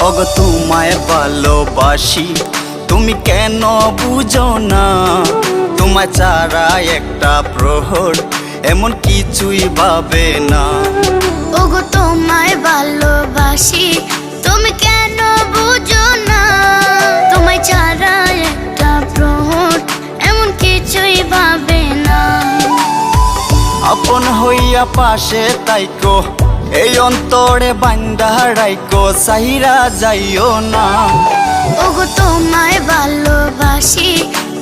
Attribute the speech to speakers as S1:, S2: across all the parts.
S1: ওগো তোমায় ভালোবাসি, তুমি কেন বুঝো না? তোমায় ছাড়া একটা প্রহর এমন কিছুই ভাবে না।
S2: ওগো তোমায় ভালোবাসি, তুমি কেন বুঝো না? তোমায় ছাড়া একটা প্রহর এমন কিছুই ভাবে না।
S1: আপন হইয়া পাশে তাইকো, এই অন্তরে বান্দা রাইকো, সাইরা যাইও না।
S2: ওগো তোমায় ভালোবাসি,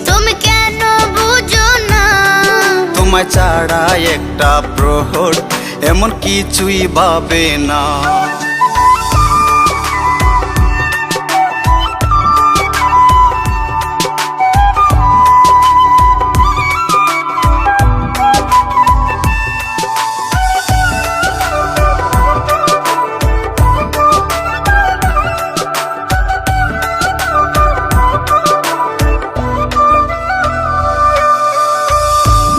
S2: তুমি কেন বুঝো না?
S1: তোমায় ছাড়া একটা প্রহর এমন কিছুই ভাবে না।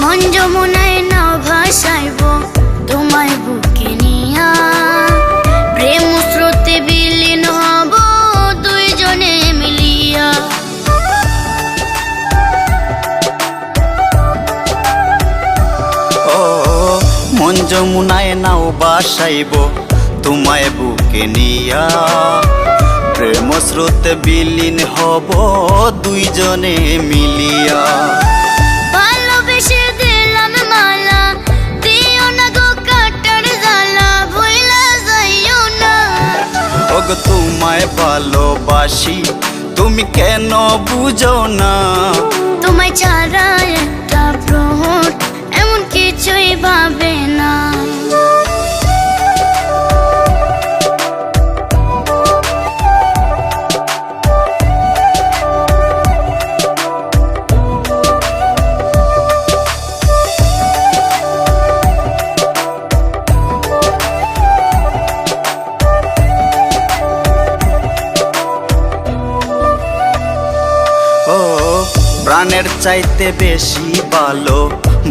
S2: মন যমুনায় নাও ভাসাইব তোমায় বুকে নিয়া, প্রেম স্রোতে বিলীন হব দুইজনে মিলিয়া।
S1: ও মন যমুনায় নাও বাসাইব তোমায় বুকে নিয়া, প্রেম স্রোতে বিলীন হব দুইজনে মিলিয়া।
S2: ভালোবেসে দিলাম মালা, দিও না গো কাটার জ্বালা, ভুইলা যাইও না।
S1: ওগো তোমায় ভালোবাসি, তুমি কেন বুঝো না?
S2: তোমায় ছাড়া একটা প্রহর এমন কিছুই ভাবে না।
S1: ও প্রাণের চাইতে বেশি ভালো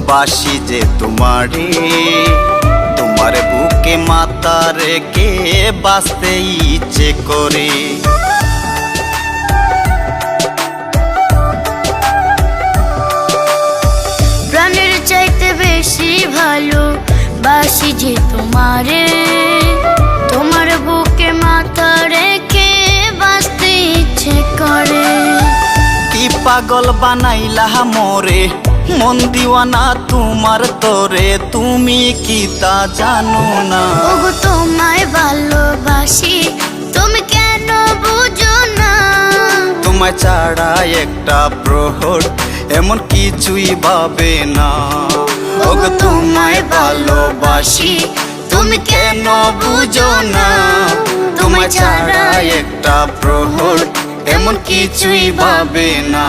S1: বাসি যে তোমারে, তোমার বুকে মাথা রেখে বাঁচতে ইচ্ছে করে।
S2: প্রাণের চাইতে বেশি ভালো বাসি যে তোমারে, তোমার বুকে মাথা রেখে বাঁচতে ইচ্ছে করে।
S1: কি পাগল বানাইলা মোরে, মন দিওয়ানা তোমার তোরে, তুমি কি তা জানো না?
S2: ওগো তোমায় ভালোবাসি, তুমি কেন বুঝো না?
S1: তোমায় ছাড়া একটা প্রহর এমন কিছুই ভাবে না। ওগো তোমায় ভালোবাসি, তুমি কেন বুঝো না? তোমায় ছাড়া একটা প্রহর এমন কিছুই ভাবে না।